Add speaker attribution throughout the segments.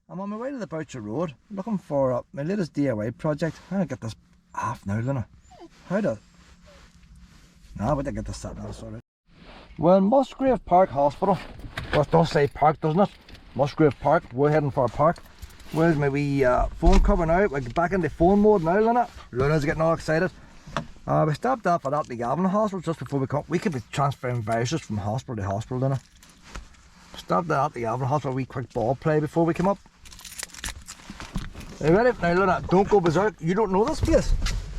Speaker 1: I'm on my way to the Boucher Road, looking for my latest DIY project. How do I get this off now, Luna? How do... Nah, but I get this set now, sorry. Well, Musgrave Park Hospital. Well, it does say park, doesn't it? Musgrave Park, we're heading for a park. Where's my wee phone cover now? We're back into phone mode now, Luna. Luna's getting all excited. We stopped off at Austell Hospital just before we come. We could be transferring viruses from hospital to hospital, Luna. Stopped at Austell Hospital, a wee quick ball play before we come up. Are you ready? Now, Luna, don't go berserk. You don't know this place.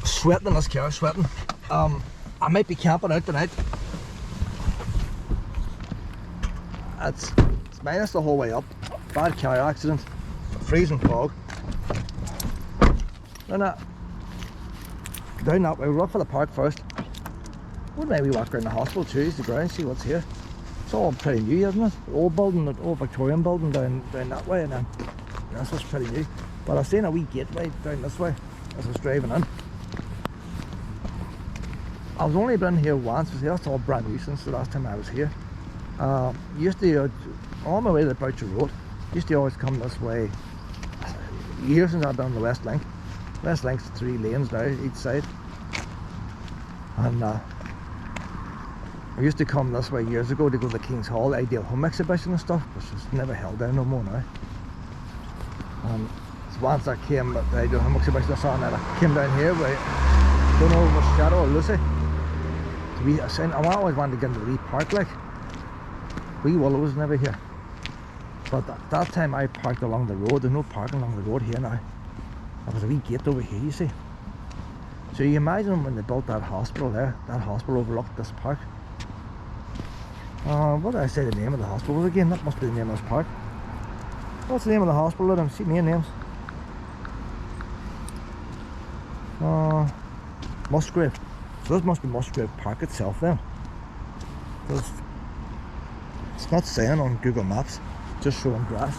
Speaker 1: Sweating in this car, sweating. I might be camping out tonight. It's minus the whole way up. Bad car accident. Freezing fog. Luna, down that way. We're up for the park first. Wouldn't maybe walk around the hospital too, the ground, see what's here. It's all pretty new, isn't it? The old building, the old Victorian building down that way, and then this was pretty new. But I've seen a wee gateway down this way as I was driving in. I was only been here once, but that's all brand new since the last time I was here. Used to, on my way to the Boucher Road, used to always come this way. Years since I've been on the West Link. West Link's 3 lanes now each side. And I used to come this way years ago to go to the King's Hall, the Ideal Home exhibition and stuff, which is never held down no more now. Once I came at the Ideal Home exhibition, I saw that I came down here where I don't know if it was Shadow or Lucy. I always wanted to get into the wee park, like wee Willow was never here. But that time I parked along the road. There's no parking along the road here now. There was a wee gate over here, you see. So you imagine when they built that hospital there, that hospital overlooked this park. What did I say the name of the hospital was again? That must be the name of this park. What's the name of the hospital? Let them see me names. Musgrave. So this must be Musgrave Park itself then. It's not saying on Google Maps, just showing grass.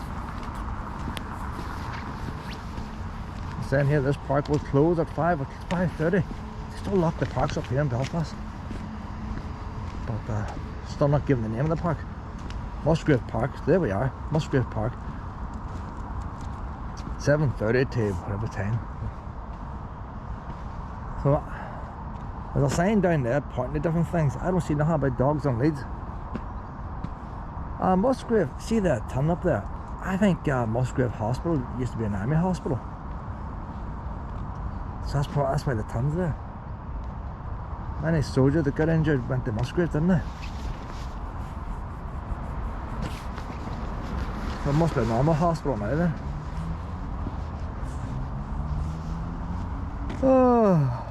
Speaker 1: It's saying here this park will close at 5:30. They still lock the parks up here in Belfast. But still not giving the name of the park. Musgrave Park, there we are, Musgrave Park. 7:30 to whatever time. So there's a sign down there pointing to different things. I don't see nothing about dogs on leads. Musgrave, see that ton up there? I think Musgrave Hospital used to be an army hospital. So that's why the ton's there. Many soldiers that got injured went to Musgrave, didn't they? So it must be a normal hospital now then. Oh.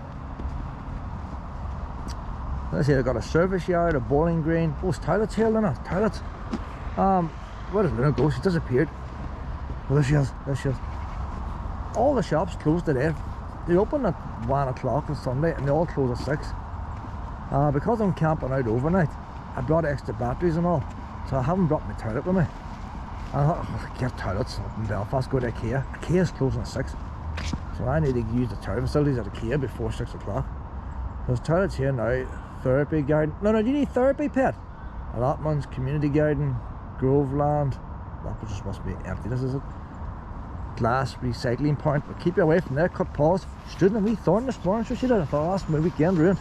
Speaker 1: Let's see, they've got a service yard, a bowling green. Oh, it's toilets here, Luna. Toilets. Where did Luna go? She disappeared. Well, there she is. There she is. All the shops closed today. They open at 1 o'clock on Sunday and they all close at 6. Because I'm camping out overnight, I brought extra batteries and all. So I haven't brought my toilet with me. I thought, oh, get toilets up in Belfast, go to IKEA. IKEA's closing at 6. So I need to use the toilet facilities at IKEA before 6 o'clock. There's toilets here now. Therapy garden. No, do you need therapy, pet? Allotments, community garden, Groveland. That just must be empty. This is it. Glass recycling point. But keep you away from there. Cut paws. Stood in a wee thorn this morning. So she did. I thought, that's my weekend ruined.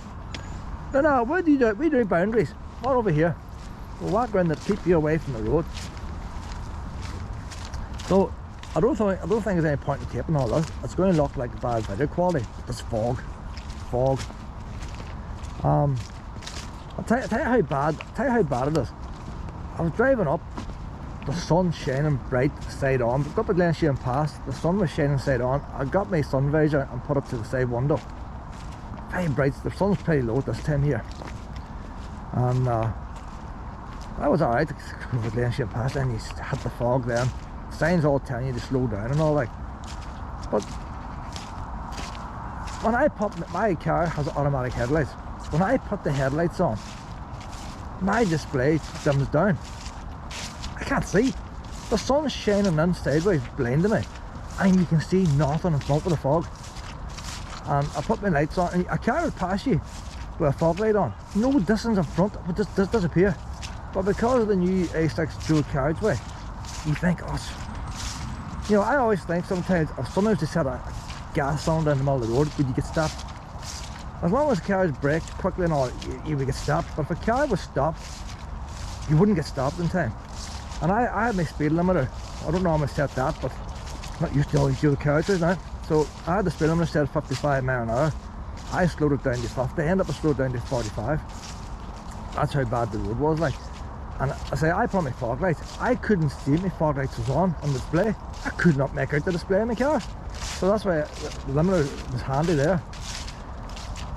Speaker 1: No, what do you do? We do boundaries. Not over here. We'll walk around that keep you away from the road. So I don't think there's any point in taping all this. It's going to look like bad video quality. There's fog. I'll tell you how bad it is. I was driving up, the sun's shining bright side on. Got the Glen Pass, the sun was shining side on. I got my sun visor and put it to the side window. Very bright, the sun's pretty low at this time here. And I was alright with the Glen Pass, then you hit the fog then. Signs all telling you to slow down and all that. But when I put, my car has automatic headlights. When I put the headlights on, my display dims down. I can't see. The sun's shining in sideways, blinding me, and you can see nothing in front of the fog. And I put my lights on, and a car will pass you with a fog light on. No distance in front, it would just disappear. But because of the new A6 dual carriageway, you think, oh, You know, I always think sometimes they set a gas cylinder in the middle of the road, would you get stopped? As long as cars braked quickly and all, you would get stopped. But if a car was stopped, you wouldn't get stopped in time. And I had my speed limiter. I don't normally set that, but I'm not used to all these dual characters now. So I had the speed limiter set at 55 miles an hour. I slowed it down to 50. I ended up slowed down to 45. That's how bad the road was like. And I say, I put on my fog lights. I couldn't see my fog lights was on display. I could not make out the display in the car. So that's why the limiter was handy there.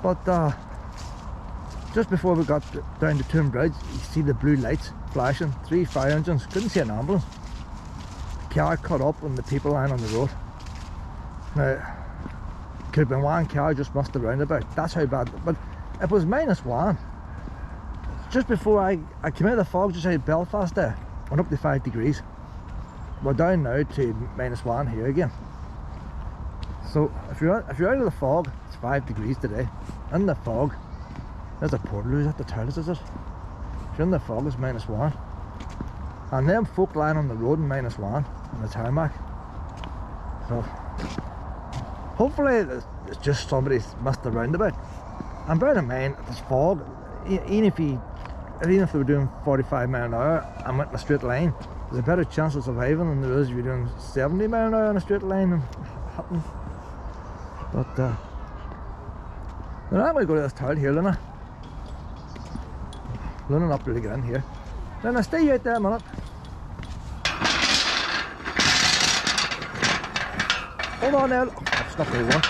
Speaker 1: But just before we got down to Toon Bridge, you see the blue lights flashing, 3 fire engines, couldn't see an ambulance. The car cut up and the people lying on the road. Now, could have been one car just missed the roundabout. That's how bad, but it was -1. Just before I came out of the fog just outside Belfast there, went up to 5 degrees. We're down now to -1 here again. So if you're out of the fog, it's 5 degrees today. In the fog, there's a portaloo at the toilets, is it? If you're in the fog, it's -1. And them folk lying on the road in -1 on the tarmac. So hopefully it's just somebody's missed the roundabout. And bear in mind, there's fog. Even if they were doing 45 miles an hour and went in a straight line, there's a better chance of surviving than there is if you're doing 70 miles an hour in a straight line and hitting. But now I'm going to go to this toilet here, Luna. Luna up to get in here. Luna, stay out there a minute. Hold on now. Oh, that's not really one.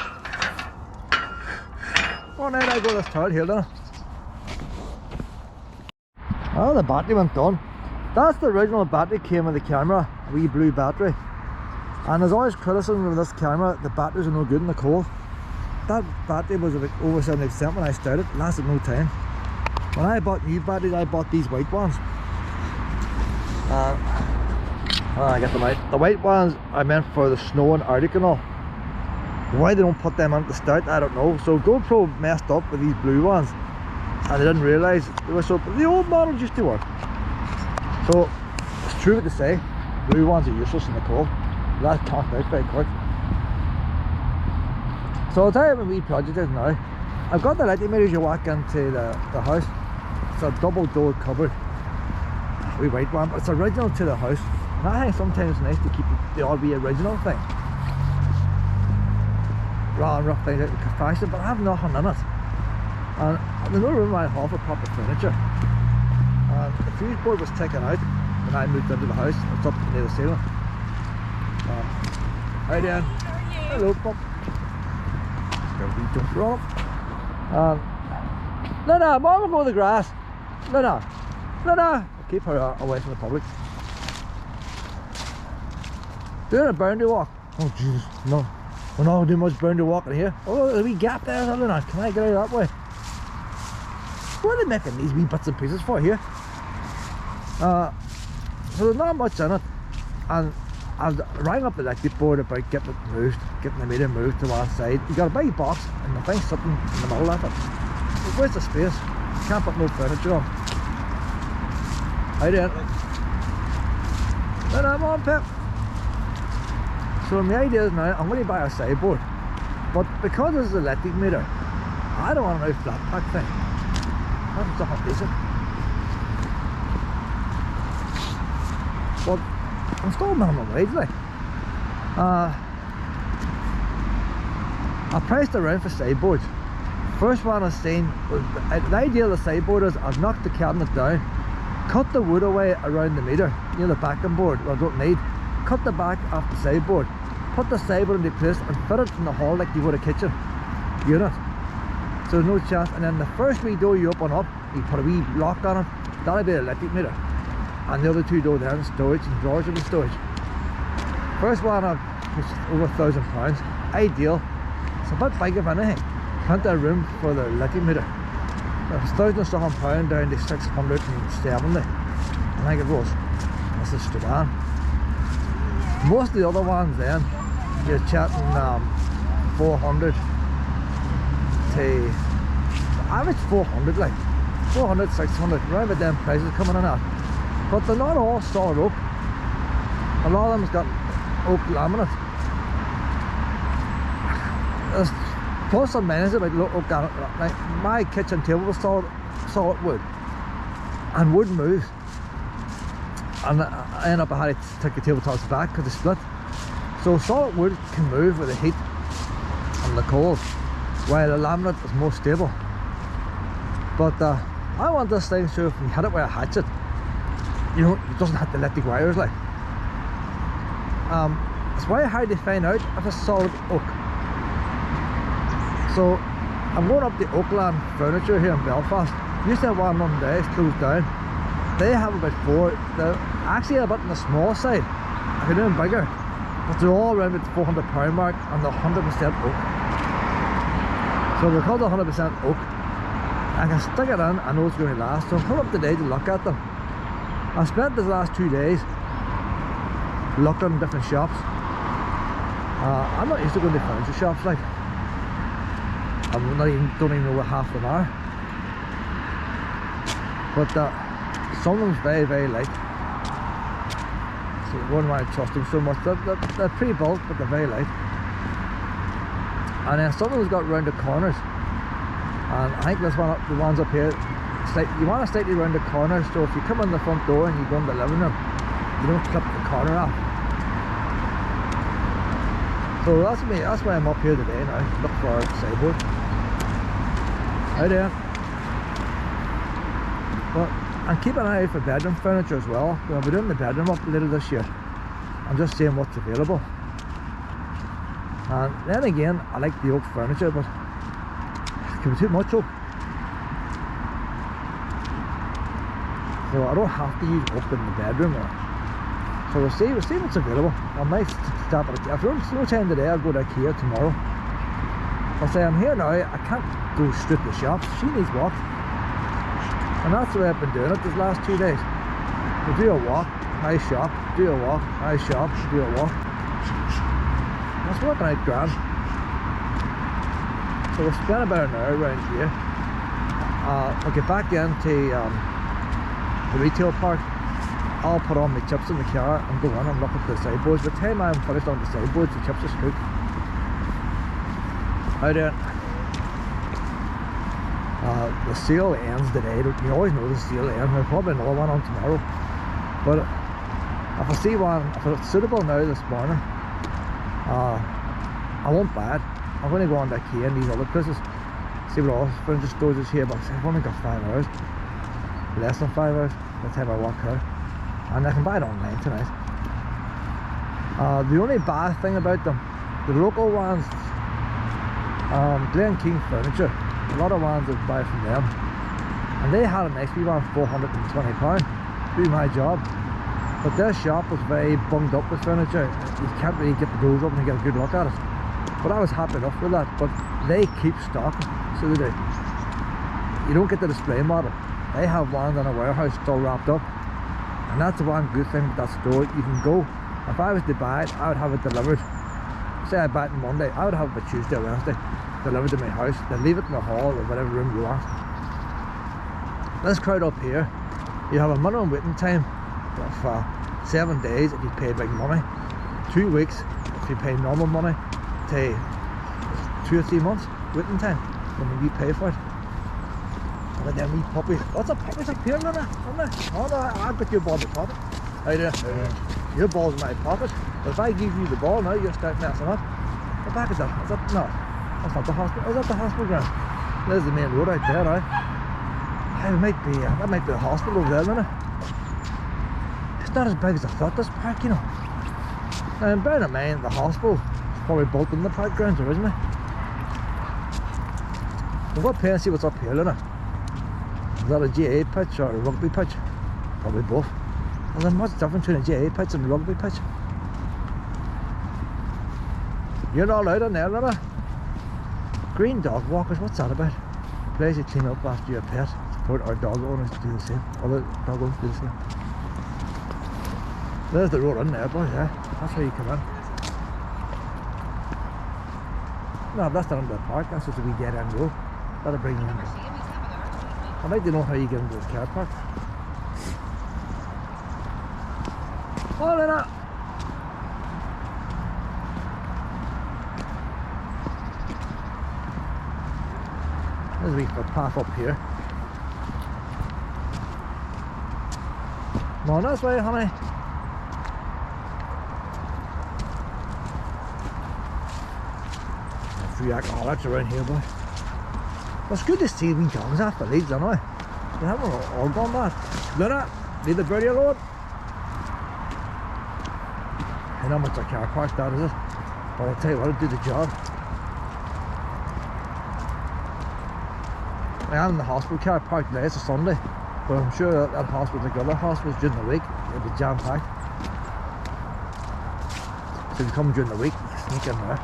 Speaker 1: Oh, now I go to this toilet here, Luna. Oh, the battery went done. That's the original battery, came with the camera, a wee blue battery. And there's always criticism of this camera, the batteries are no good in the cold. That battery was about over 70% when I started, it lasted no time. When I bought new batteries, I bought these white ones. I get them out. The white ones are meant for the snow and Arctic and all. Why they don't put them on at the start, I don't know. So GoPro messed up with these blue ones. And they didn't realise they were so. The old models used to work. So it's true what they say, blue ones are useless in the cold. That's conked out very quick. So I'll tell you what my wee project is now. I've got the lighting mirrors you walk into the house. It's a double door cupboard. Wee white one, but it's original to the house. And I think sometimes it's nice to keep the odd wee original thing. Rather than rough things out in fashion, but I have nothing in it. And there's no room I have for proper furniture. And the fuse board was taken out when I moved into the house. It's up near the ceiling. Hi Dan. Hello, Pop. Jump roll. Luna, Mom will go to the grass. Luna. Keep her away from the public. Doing a boundary walk. Oh Jesus, no. We're not doing much boundary walking here. Oh, there's a wee gap there, Luna. Can I get out that way? What are they making these wee bits and pieces for here? So there's not much in it, and I rang up the electric board about getting it moved, getting the meter moved to one side. You got a big box and the thing's sitting in the middle of it. Where's the space? You can't put no furniture on. How do you? Then I'm on, Pip. So my idea is now I'm going to buy a sideboard, but because this is an electric meter, I don't want a new flat pack thing. That's not decent. But I'm still minimum wage, like. I priced around for sideboards. First one I've seen was the idea of the sideboard is I've knocked the cabinet down, cut the wood away around the meter, you know, the backing board, I don't need. Cut the back off the sideboard, put the sideboard into place and fit it in the hall like you would a kitchen unit. So there's no chance. And then the first wee door you open up, you put a wee lock on it, that'll be an electric meter. And the other two doors there in storage, and drawers will be storage. First one was over £1,000. Ideal. It's a bit big if anything. Plenty of room for the electric meter. It's £1,000 down to 670. I think it was. This is Strabane. Most of the other ones then, you're chatting 400 to average 400, like 400, 600, right about them prices coming in at. But they're not all solid oak. A lot of them's got oak laminate. There's plus and minus about oak laminate. Like my kitchen table was solid wood, and wood moves, and I ended up I had to take the tabletops back because they split. So solid wood can move with the heat and the cold, while the laminate is more stable. But I want this thing so if you hit it with a hatchet, you know, it doesn't have to let the wires like. It's very hard to find out if it's solid oak. So I'm going up the Oakland Furniture here in Belfast. Used to have one of them days, closed down. They have about 4. They're actually a bit on the small side. I could do them bigger, but they're all around the £400 mark and they're 100% oak. So because they're 100% oak, I can stick it in. I know it's going to last. So I'm coming up today to look at them. I spent the last 2 days looking in different shops. I'm not used to going to furniture shops like. I don't even know what half of them are. But some of them's very, very light. So you wouldn't want to trust them so much. They're pre-built, but they're very light. And then some of them's got rounded corners. And I think this one, the ones up here, you want to slightly round the corner, so if you come in the front door and you go in the living room, you don't clip the corner off. So that's me. That's why I'm up here today now. Look for a sideboard. Hi there. But I'm keeping an eye out for bedroom furniture as well. I'll be doing the bedroom up later this year. I'm just seeing what's available. And then again, I like the oak furniture, but it can be too much oak. So I don't have to use oak in the bedroom. So we'll see what's available. I might stop at IKEA. If there's no time today, I'll go to IKEA tomorrow. I'll say I'm here now, I can't go straight to the shops. She needs walk. And that's the way I've been doing it these last 2 days. We'll do a walk, I shop, do a walk, I shop, do a walk. That's working out grand. So we'll spend about an hour around here. I'll get back into the retail park. I'll put on my chips in the car and go in and look at the sideboards. By the time I'm finished on the sideboards, the chips are cooked. How there? The sale ends today. You always know the sale ends. There's probably another one on tomorrow. But if I see one, if it's suitable now this morning, I won't buy it. I'm going to go on to IKEA and these other places, see what all furniture stores is here. But I've only got 5 hours, less than 5 hours by the time I walk out, and I can buy it online tonight. The only bad thing about them, the local ones, Glen King Furniture, a lot of ones I buy from them, and they had a nice wee one, £420, do my job. But their shop was very bunged up with furniture. You can't really get the doors open and get a good look at it. But I was happy enough with that. But they keep stocking, so they do. You don't get the display model. They have ones in a warehouse still wrapped up, and that's the one good thing with that store. You can go. If I was to buy it, I would have it delivered. Say I buy it on Monday, I would have it Tuesday or Wednesday delivered to my house. They leave it in the hall or whatever room you want. This crowd up here, you have a minimum waiting time of 7 days if you pay big money, 2 weeks if you pay normal money, to 2 or 3 months waiting time when you pay for it. And then wee puppies. What's up, puppies up here, Luna? Oh no, I've got your ball in my pocket. How you doing? Your ball's in my pocket. But if I give you the ball now, you'll start messing up. What back is that? Is that no? That's not the hospital. Is that the hospital ground? There's the main road out there, right? That might be the hospital over there, Luna. It's not as big as I thought, this park, you know. Now, bearing in mind, the hospital is probably built in the park grounds originally. We'll go up here and see what's up here, Luna. Is that a GA pitch or a rugby pitch? Probably both. Well, there's much difference between a GA pitch and a rugby pitch. You're all out on there, Luna. Green dog walkers, what's that about? Place you clean up after your pet. Support our dog owners to do the same. Other dog owners do the same. There's the road in there, boys, yeah. That's how you come in. No, that's not into the park, that's just a wee dead end road. That'll bring you in. I'd like to know how you get into this car park. Oh, Lena! There's a wee footpath up here. Come on this way, honey. A few alcoholics around here, boy. Well, it's good to see wee dogs after leads, anyway. They haven't all gone mad. Luna, leave the birdie alone. I know how much a car park that is it. But I'll tell you what, it'll do the job. I am in the hospital car park today, it's a Sunday. But I'm sure that hospital, like other hospitals during the week, it'll be jam packed. So if you come during the week, you can sneak in there.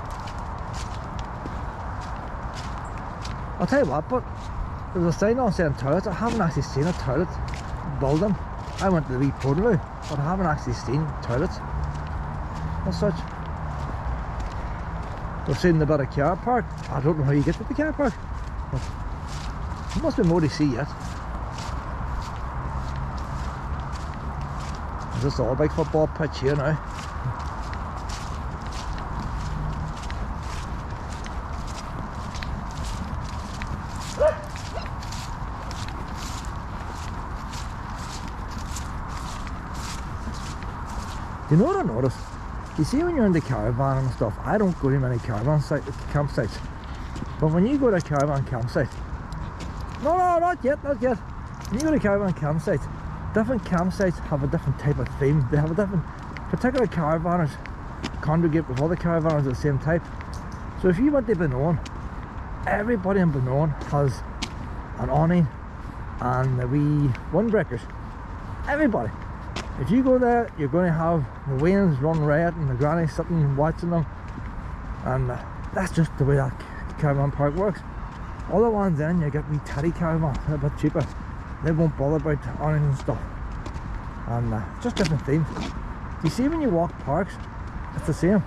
Speaker 1: I'll tell you what, but there's a sign on saying toilets. I haven't actually seen a toilet building. I went to the wee portal, but I haven't actually seen toilets as such. We've seen the bit of car park. I don't know how you get to the car park, but there must be more to see yet. Is this all big football pitch here now? You know what I noticed? You see when you're in the caravan and stuff, I don't go to many caravan campsites. But when you go to a caravan campsite, no, not yet. When you go to a caravan campsite, different campsites have a different type of theme. They have a different, particular caravanners congregate with other caravanners of the same type. So if you went to Benone, everybody in Benone has an awning and the wee windbreakers. Everybody. If you go there, you're going to have the wains run riot and the granny sitting watching them, and that's just the way that caravan park works. Other ones in, you get wee teddy caravans, they're a bit cheaper. They won't bother about awnings and stuff, and just different themes. You see when you walk parks, it's the same.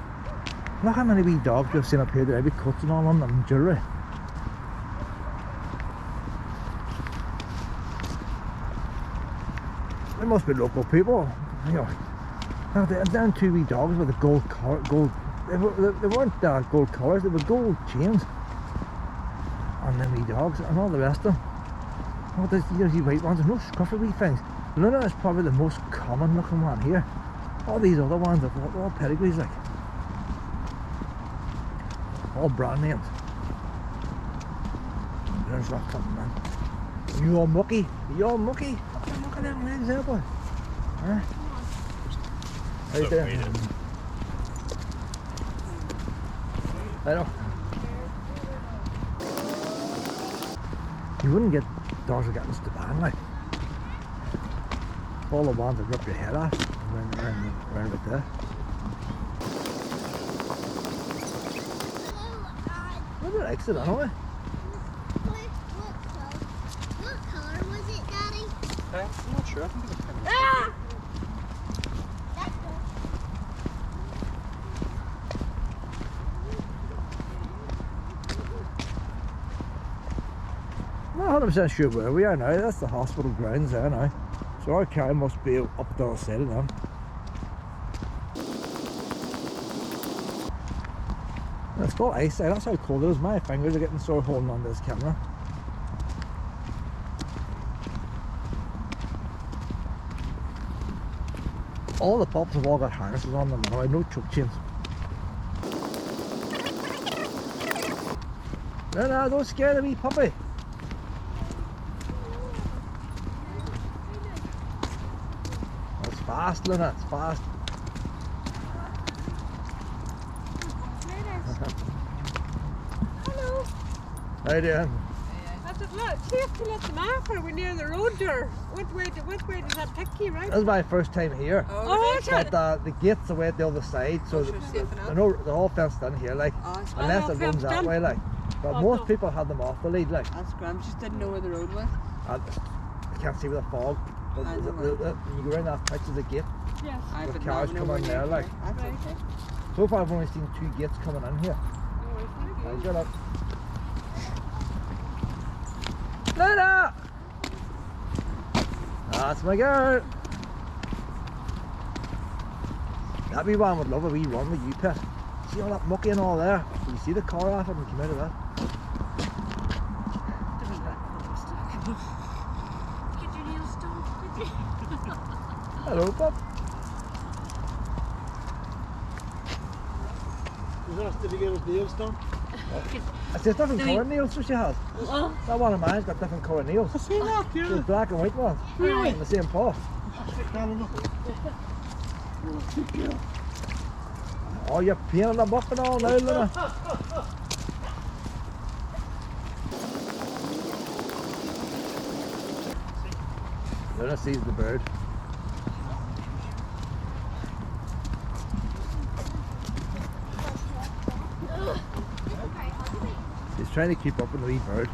Speaker 1: Look how many wee dogs we've seen up here today, with coats and all on them and jewellery. They must be local people, you know. Them two wee dogs with the gold, they weren't gold collars, they were gold chains on them wee dogs, and all the rest of them. Oh, there's these white ones, there's no scruffy wee things. Luna is probably the most common looking one here. All these other ones are all pedigrees, like. All brand names. There's not coming, man. You all mucky? You all mucky? Look at them legs there, boy. Huh? How you doing? I know. You wouldn't get dogs that get in the band, like. All the ones that rip your head off around about there. What did I exit anyway?
Speaker 2: What colour was it, Daddy?
Speaker 3: I'm not sure. I think it was kind of...
Speaker 2: Ah! That's
Speaker 1: I'm not 100% sure where we are now. That's the hospital grounds there now. So our car must be up the other side of them. It's got ice there. That's how cold it is. My fingers are getting sore holding on to this camera. All the pups have all got harnesses on them now, no choke chains. No, don't scare the wee puppy. It's fast, Luna, it's fast.
Speaker 2: Hello.
Speaker 1: How you doing?
Speaker 4: I said, look, see if you let them off, or we're near the road there. Which way does that take you, right?
Speaker 1: This is my first time here.
Speaker 4: Oh, is it?
Speaker 1: But the gate's away at the other side, so I know they're all fenced in here, like, unless it runs that way, like. But most people have them off the lead, like.
Speaker 4: That's grand, just didn't know where the road was.
Speaker 1: I can't see with the fog. But when you go around that pitch is a gate.
Speaker 4: Yes.
Speaker 1: With cars coming in there, like.
Speaker 4: That's right.
Speaker 1: So far I've only seen 2 gates coming in here. Right, shut up. Luna! That's my girl. That wee one would love a wee run with you, pet. See all that mucky and all there? Can you see the car off it and come out of that? Hello, Bob.
Speaker 3: He's asked to get his nails done.
Speaker 1: It's just different colour nails, so she has.
Speaker 4: Oh,
Speaker 1: That one of mine's got different colour nails.
Speaker 3: I see that,
Speaker 1: There's
Speaker 3: yeah.
Speaker 1: black and white ones.
Speaker 3: Really?
Speaker 1: On the same paw. Oh, you're peeling them up and all now, Luna. Luna sees the bird. She's trying to keep up with the wee bird.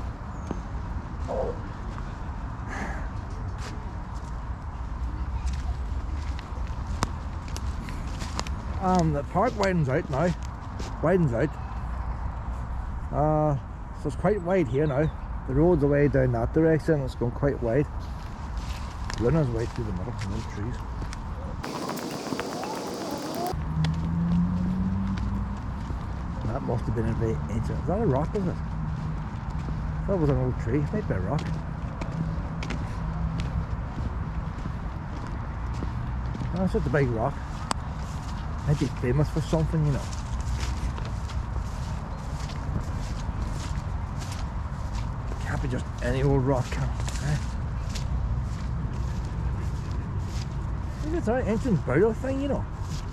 Speaker 1: The park widens out now. Widens out. So it's quite wide here now. The road's away down that direction. It's going quite wide. Luna's way through the middle, no trees. That must have been a very ancient. Is that a rock, is it? That was an old tree. It might be a rock. That's just a big rock. Might be famous for something, you know. Can't be just any old rock, can it? Eh? I think it's an ancient burial thing, you know.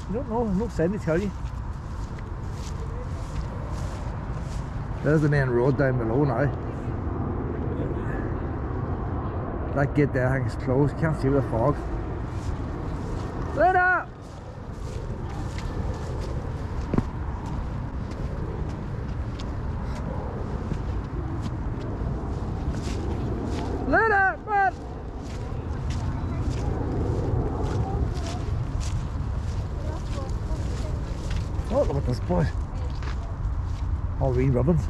Speaker 1: You don't know, no sign to tell you. There's the main road down below now. That gate there, I think, is closed. Can't see with the fog. Luna! Luna! Run! Oh, look at this boy. All wee ribbons.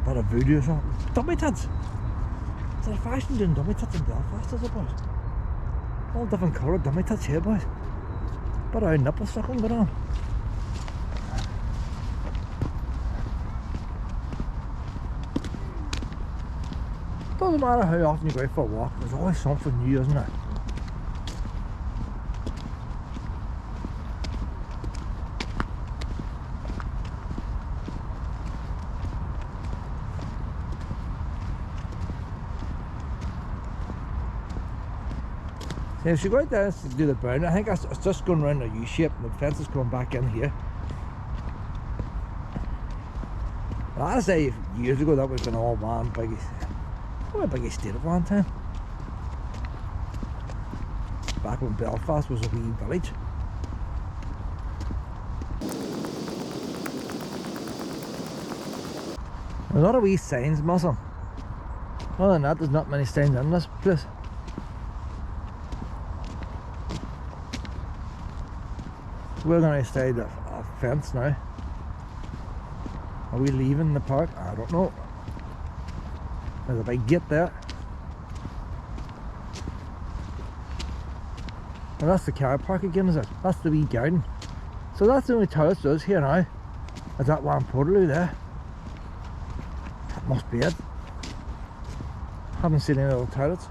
Speaker 1: Bit of voodoo or something. Dummy tits! Is it a fashion doing dummy tits in Belfast, is it, boys? All different coloured dummy tits here, boys. Bit of nipple suckling going on. Doesn't matter how often you go out for a walk, there's always something new, isn't there? So if you go out there to do the burn, I think it's just going around a U-shape and the fence is coming back in here. Well, I'd say years ago that would have been all one big, a big estate at one time. Back when Belfast was a wee village. A lot of wee signs missing. Other than that, there's not many signs in this place. We're going outside a fence now. Are we leaving the park? I don't know. There's a big gate there. And that's the car park again, is it? That's the wee garden. So that's the only toilets there is here now. Is that one portaloo there? That must be it. Haven't seen any other toilets.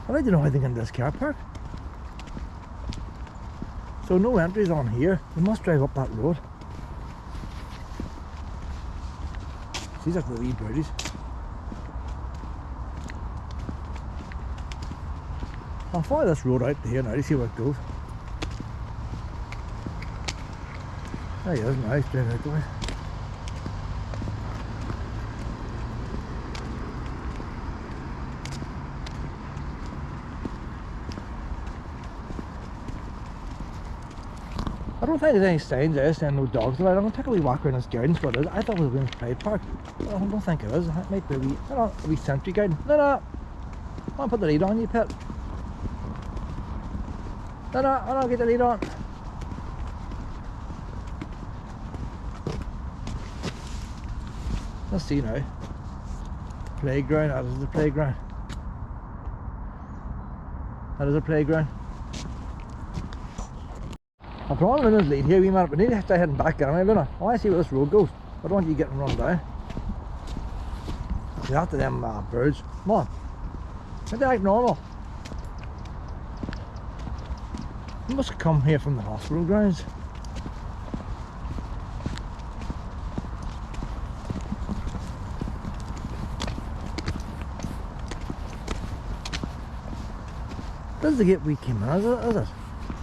Speaker 1: I don't know anything in this car park. So no entries on here. We must drive up that road. These are the wee birdies. I'll follow this road out to here now to see where it goes. There he is, nice driving out the way. I don't think there's any signs there saying no dogs allowed. I'm going to take a wee walk around this garden, so it is. I thought it was going to Pride Park. But I don't think it is. It might be a wee century garden. No, I want to put the lead on you, pet. No, I don't get the lead on. Let's see now. Playground, that is the playground. That is a playground. I'll put on a minute's lead here, wee man, but we need to start heading back anyway, Luna. I want to see where this road goes. I don't want you getting run down. See, after them birds. Come on. Ain't they like normal? You must have come here from the hospital grounds. This is the gate we came in, is it?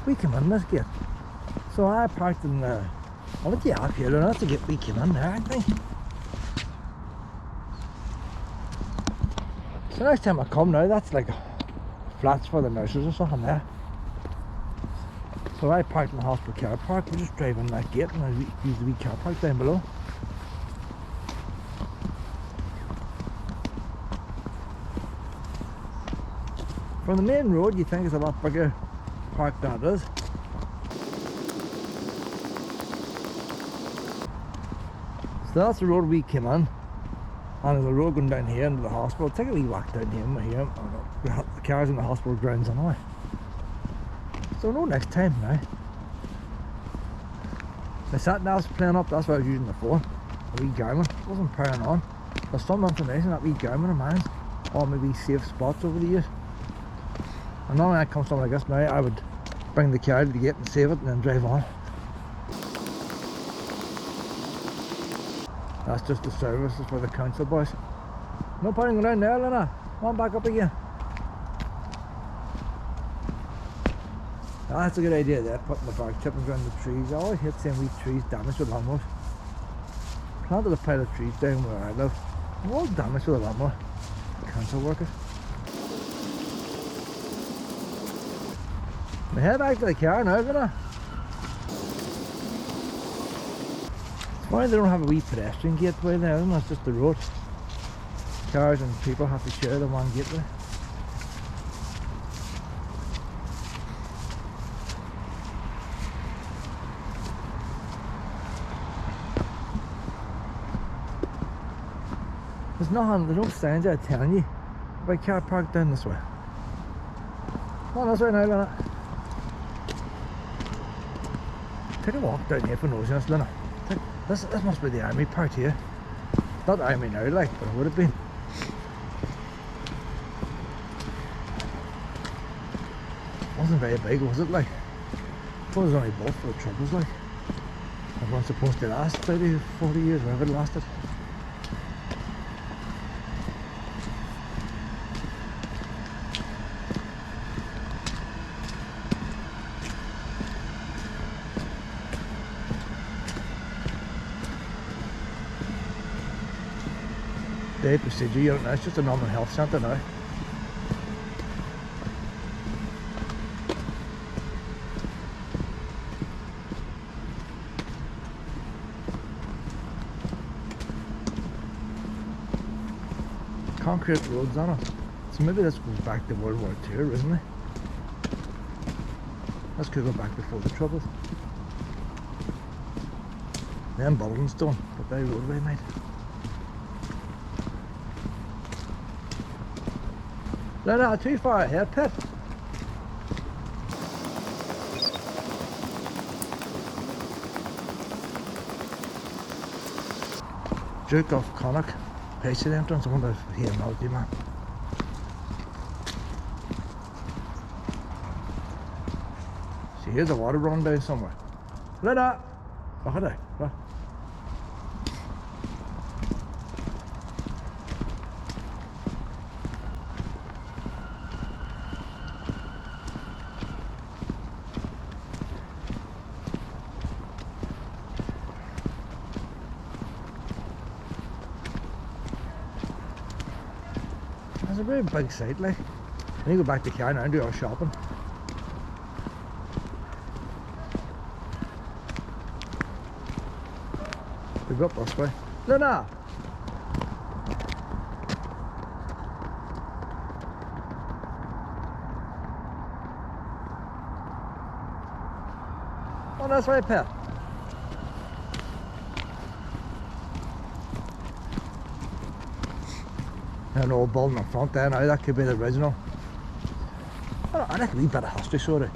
Speaker 1: We came in this gate. So I parked in the... I'll let you up here, that's the gate we came in there, I think. So next time I come now, that's like flats for the nurses or something there. So I parked in the hospital car park, we'll just drive in that gate and I use the wee car park down below. From the main road you think it's a lot bigger park than it is. So that's the road we came in. And there's a road going down here into the hospital. Take a wee walk down here. The car's in the hospital grounds anyway. So no next time now. The sat nav's playing up, that's what I was using it for. A wee Garmin, it wasn't powering on. There's some information that wee Garmin of mine, all maybe safe spots over the years. And normally when I come something like this now, I would bring the car to the gate and save it and then drive on. That's just the services for the council boys. No point in going down there, Lena. Come on back up again. Oh, that's a good idea there, putting the bark chippings around the trees. I always hate seeing wee trees damaged with lawnmowers. Planted a pile of trees down where I live. They're all damaged with a lawnmower. Council workers. We head back to the car now, isn't it? It's funny they don't have a wee pedestrian gateway there, isn't it? It's just the road. Cars and people have to share the one gateway. There's no signs out telling you about car parked down this way. Come on this way now, Lena. Take a walk down here for nosiness, Lena. This must be the army part here. Not army now, like, but it would have been. Wasn't very big, was it? Like, I thought it was only built for the troubles, like. Everyone's supposed to last 30, 40 years, whatever it lasted. Day procedure, you don't know, it's just a normal health centre now. Concrete roads on it. So maybe this goes back to World War II originally. This could go back before the Troubles. Them buildings done, but they roadway mate. No, too far ahead, Pip. Duke of Connacht, Pacey entrance. I wonder if he knows you, man. See, here's the water running down somewhere. Let up. Oh, hello. Oh. It's a very big site, like. I need to go back to the car now and do our shopping. We go up this way. Luna! Oh, that's right, Pep. An old building up front there now, that could be the original. I reckon a wee bit of history, sorry.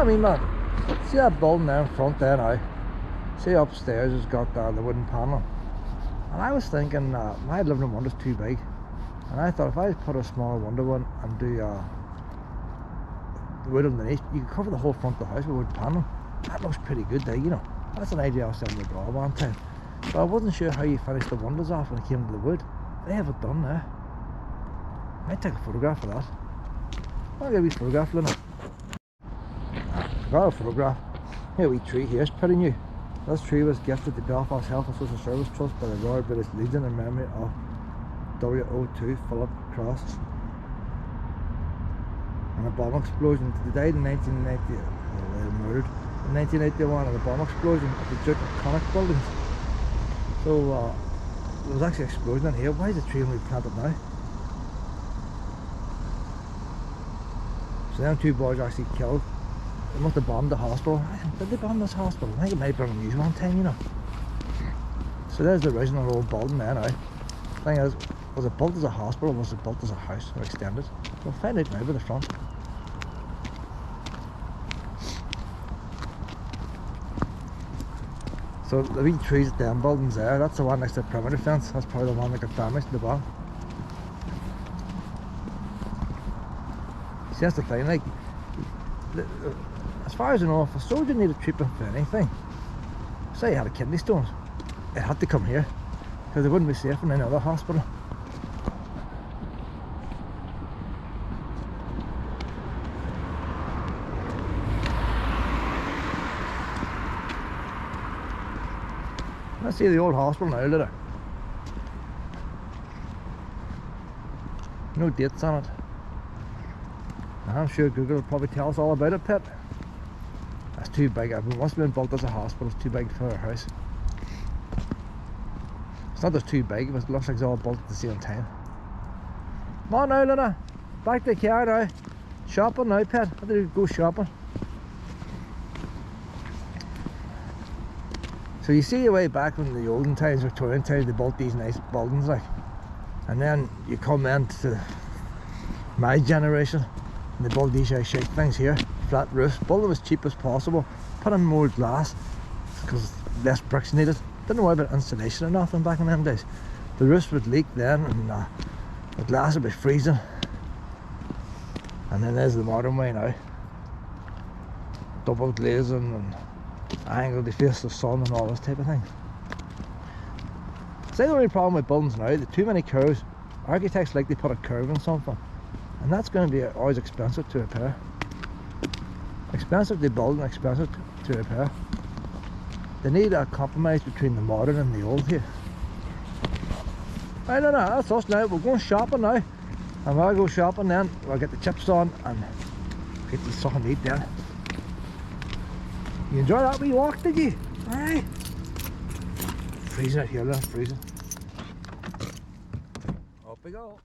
Speaker 1: I mean, man, see that building there in front there now? See upstairs has got the wooden panel. And I was thinking, my living room window's too big. And I thought if I put a smaller window in and do the wood underneath, you could cover the whole front of the house with wood panel. That looks pretty good there, you know. That's an idea I was telling the girl one time. But I wasn't sure how you finish the windows off when it came to the wood. They have it done there. I might take a photograph of that. I'll get a wee photograph, Luna. Got a photograph. Here, a wee tree here, it's pretty new. This tree was gifted to Belfast Health and Social Service Trust by the Royal British Legion in memory of WO2 Philip Cross. An bomb explosion. They died in 1990. Well, they were murdered in 1981 in a bomb explosion at the Duke of Connacht buildings. So there was actually an explosion in here. Why is the tree only planted now? So them two boys are actually killed. They must have bombed the hospital. Did they bomb this hospital? I think it might have been unusual one time, you know. So there's the original old building there now. Thing is, was it built as a hospital or was it built as a house or extended? We'll find out now by the front. So the wee trees at them buildings there, that's the one next to the perimeter fence. That's probably the one that got damaged in the bottom. See, that's the thing, like, as far as I know, if a soldier needed treatment for anything, say he had a kidney stone, it had to come here, because it wouldn't be safe in any other hospital. Let's see the old hospital now, look at it. No dates on it. I'm sure Google will probably tell us all about it, Pet. That's too big. It must have been built as a hospital. It's too big for a house. It's not just too big, but it looks like it's all built at the same time. Come on now, Luna. Back to the car now. Shopping now, Pet. How do you go shopping? So you see way back in the olden times, Victorian times, they built these nice buildings like. And then you come into my generation, and they build these shape things here, flat roofs, build them as cheap as possible, put in more glass, because less bricks needed. Didn't worry about insulation or nothing back in them days. The roofs would leak then, and the glass would be freezing. And then there's the modern way now. Double glazing and angle to face the sun and all this type of thing. See, the only problem with buildings now, the too many curves. Architects like to put a curve in something, and that's going to be always expensive to repair. Expensive to build and expensive to repair. They need a compromise between the modern and the old here. I don't know, that's us now. We're going shopping now, and while I go shopping then we'll get the chips on and get something to eat then. You enjoy that wee walk, did you? Aye. Freezing out here, look, freezing. Up we go.